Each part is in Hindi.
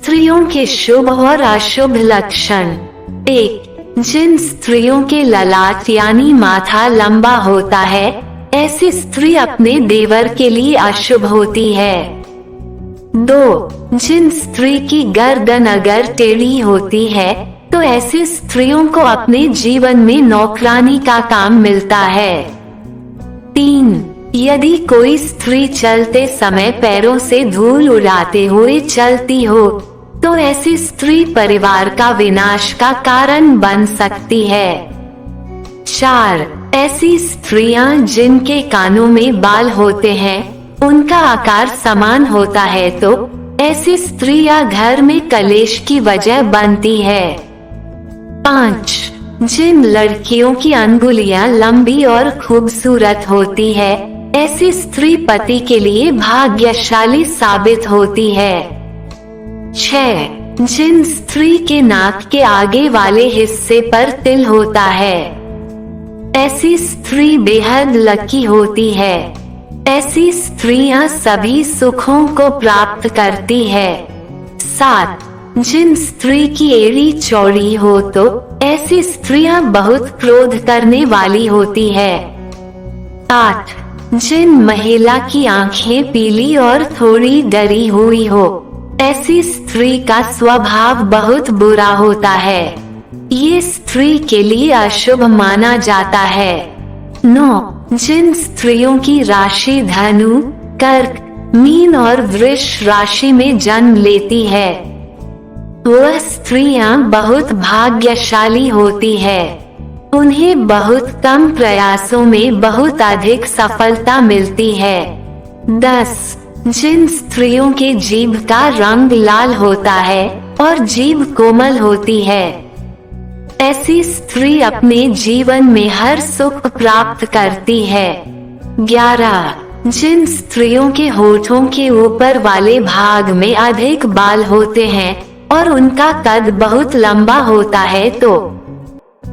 स्त्रियों के शुभ और अशुभ लक्षण। 1. जिन स्त्रियों के ललाट यानी माथा लंबा होता है, ऐसी स्त्री अपने देवर के लिए अशुभ होती है। 2. जिन स्त्री की गर्दन अगर टेढ़ी होती है, तो ऐसी स्त्रियों को अपने जीवन में नौकरानी का काम मिलता है। 3. यदि कोई स्त्री चलते समय पैरों से धूल उड़ाते हुए चलती हो, तो ऐसी स्त्री परिवार का विनाश का कारण बन सकती है। 4. ऐसी स्त्रियां जिनके कानों में बाल होते हैं, उनका आकार समान होता है, तो ऐसी स्त्रियां घर में कलेश की वजह बनती है। 5. जिन लड़कियों की अंगुलियां लंबी और खूबसूरत होती है, ऐसी स्त्री पति के लिए भाग्यशाली साबित होती है। 6. जिन स्त्री के नाक के आगे वाले हिस्से पर तिल होता है, ऐसी स्त्री बेहद लकी होती है। ऐसी स्त्रियां सभी सुखों को प्राप्त करती है। 7. जिन स्त्री की एड़ी चौड़ी हो, तो ऐसी स्त्रियां बहुत क्रोध करने वाली होती है। 8. जिन महिला की आंखें पीली और थोड़ी डरी हुई हो, ऐसी स्त्री का स्वभाव बहुत बुरा होता है। ये स्त्री के लिए अशुभ माना जाता है। 9. जिन स्त्रियों की राशि धनु, कर्क, मीन और वृष राशि में जन्म लेती है, वह स्त्रियां बहुत भाग्यशाली होती है। उन्हें बहुत कम प्रयासों में बहुत अधिक सफलता मिलती है। 10. जिन स्त्रियों के जीभ का रंग लाल होता है और जीभ कोमल होती है, ऐसी स्त्री अपने जीवन में हर सुख प्राप्त करती है। 11. जिन स्त्रियों के होठों के ऊपर वाले भाग में अधिक बाल होते हैं और उनका कद बहुत लंबा होता है, तो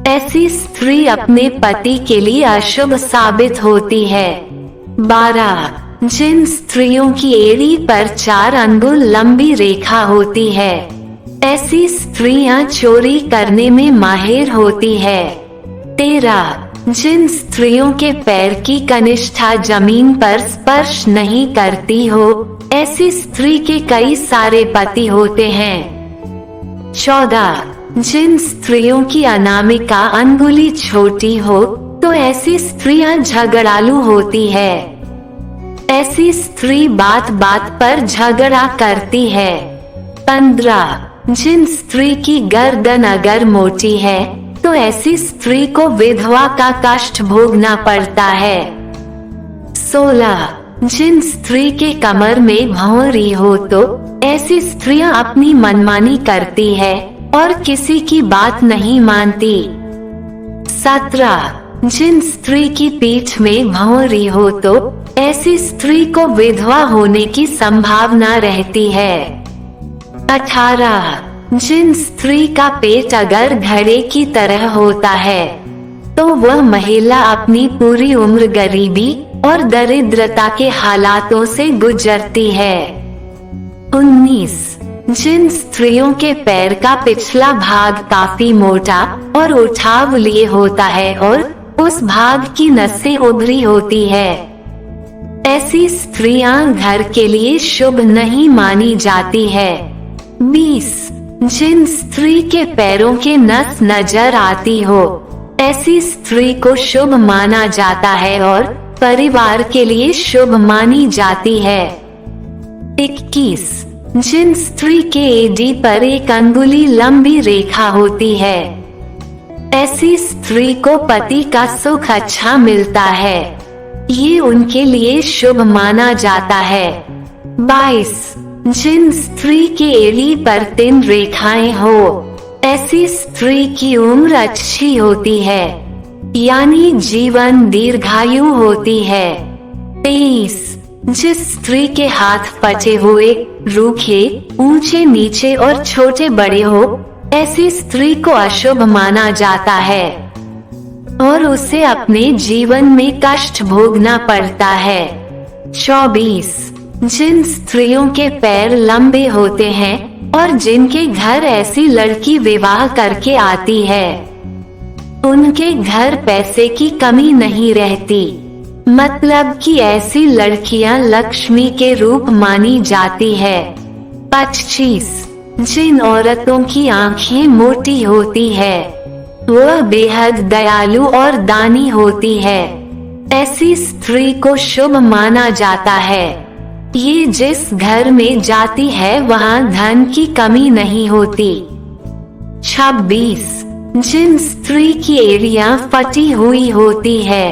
ऐसी स्त्री अपने पति के लिए अशुभ साबित होती है। 12. जिन स्त्रियों की एड़ी पर 4 अंगुल लंबी रेखा होती है, ऐसी स्त्रियां चोरी करने में माहिर होती है। 13. जिन स्त्रियों के पैर की कनिष्ठा जमीन पर स्पर्श नहीं करती हो, ऐसी स्त्री के कई सारे पति होते हैं। 14. जिन स्त्रियों की अनामिका अंगुली छोटी हो, तो ऐसी स्त्रियां झगड़ालू होती है। ऐसी स्त्री बात बात पर झगड़ा करती है। 15. जिन स्त्री की गर्दन अगर मोटी है, तो ऐसी स्त्री को विधवा का कष्ट भोगना पड़ता है। 16. जिन स्त्री के कमर में भौंरी हो, तो ऐसी स्त्रियां अपनी मनमानी करती है और किसी की बात नहीं मानती। 17. जिन स्त्री की पीठ में भौंरी हो, तो ऐसी स्त्री को विधवा होने की संभावना रहती है। 18. जिन स्त्री का पेट अगर घड़े की तरह होता है, तो वह महिला अपनी पूरी उम्र गरीबी और दरिद्रता के हालातों से गुजरती है। 19. जिन स्त्रियों के पैर का पिछला भाग काफी मोटा और उठाव लिए होता है और उस भाग की नसें उभरी होती है, ऐसी स्त्रियां घर के लिए शुभ नहीं मानी जाती है। 20. जिन स्त्री के पैरों के नस नजर आती हो, ऐसी स्त्री को शुभ माना जाता है और परिवार के लिए शुभ मानी जाती है। 21. जिन स्त्री के एड़ी पर 1 अंगुली लंबी रेखा होती है, ऐसी स्त्री को पति का सुख अच्छा मिलता है, ये उनके लिए शुभ माना जाता है। 22. जिन स्त्री की एड़ी पर 3 रेखाएं हो, ऐसी स्त्री की उम्र अच्छी होती है, यानी जीवन दीर्घायु होती है। 23. जिस स्त्री के हाथ फटे हुए, रूखे, ऊंचे नीचे और छोटे बड़े हो, ऐसी स्त्री को अशुभ माना जाता है और उसे अपने जीवन में कष्ट भोगना पड़ता है। 24. जिन स्त्रियों के पैर लंबे होते हैं और जिनके घर ऐसी लड़की विवाह करके आती है उनके घर पैसे की कमी नहीं रहती। मतलब कि ऐसी लड़कियां लक्ष्मी के रूप मानी जाती है। 25 जिन औरतों की आंखें मोटी होती है वह बेहद दयालु और दानी होती है। ऐसी स्त्री को शुभ माना जाता है। ये जिस घर में जाती है वहाँ धन की कमी नहीं होती। 26 जिन स्त्री की एड़ियां फटी हुई होती है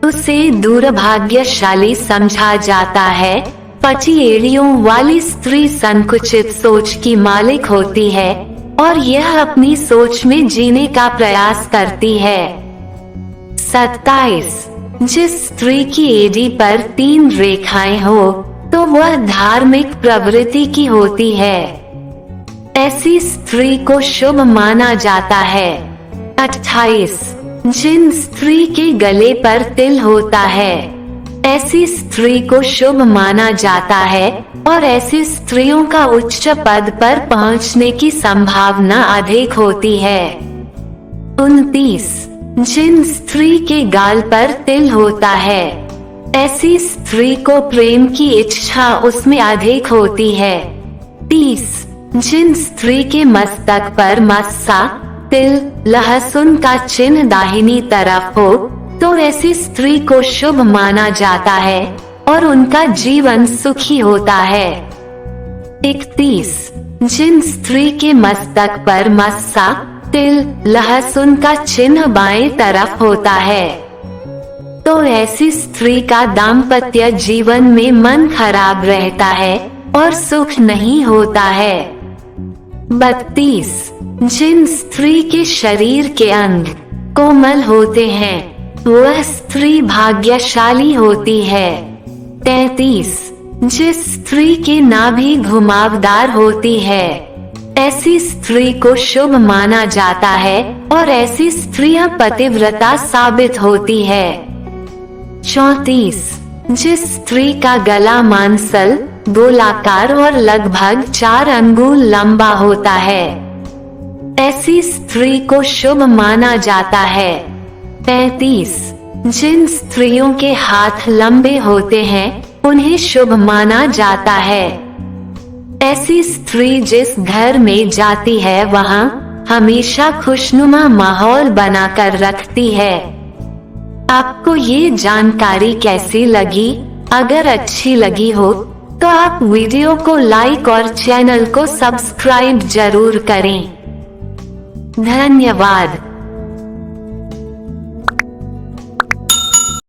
उसे दुर्भाग्यशाली समझा जाता है। फटी एड़ियों वाली स्त्री संकुचित सोच की मालिक होती है और यह अपनी सोच में जीने का प्रयास करती है। 27 जिस स्त्री की एड़ी पर 3 रेखाएं हो तो वह धार्मिक प्रवृत्ति की होती है। ऐसी स्त्री को शुभ माना जाता है। 28 जिन स्त्री के गले पर तिल होता है ऐसी स्त्री को शुभ माना जाता है और ऐसी स्त्रियों का उच्च पद पर पहुंचने की संभावना अधिक होती है। 29 जिन स्त्री के गाल पर तिल होता है ऐसी स्त्री को प्रेम की इच्छा उसमें अधिक होती है। 30 जिन स्त्री के मस्तक पर मस्सा तिल लहसुन का चिन्ह दाहिनी तरफ हो तो ऐसी स्त्री को शुभ माना जाता है और उनका जीवन सुखी होता है। 31 जिन स्त्री के मस्तक पर मस्सा तिल लहसुन का चिन्ह बाएं तरफ होता है तो ऐसी स्त्री का दाम्पत्य जीवन में मन खराब रहता है और सुख नहीं होता है। 32 जिन स्त्री के शरीर के अंग कोमल होते हैं वह स्त्री भाग्यशाली होती है। 33 जिस स्त्री की नाभि घुमावदार होती है ऐसी स्त्री को शुभ माना जाता है और ऐसी स्त्रियां पतिव्रता साबित होती है। 34 जिस स्त्री का गला मांसल गोलाकार और लगभग 4 अंगुल लंबा होता है ऐसी स्त्री को शुभ माना जाता है। 35 जिन स्त्रियों के हाथ लंबे होते हैं उन्हें शुभ माना जाता है। ऐसी स्त्री जिस घर में जाती है वहाँ हमेशा खुशनुमा माहौल बनाकर रखती है। आपको ये जानकारी कैसी लगी? अगर अच्छी लगी हो तो आप वीडियो को लाइक और चैनल को सब्सक्राइब जरूर करें। धन्यवाद।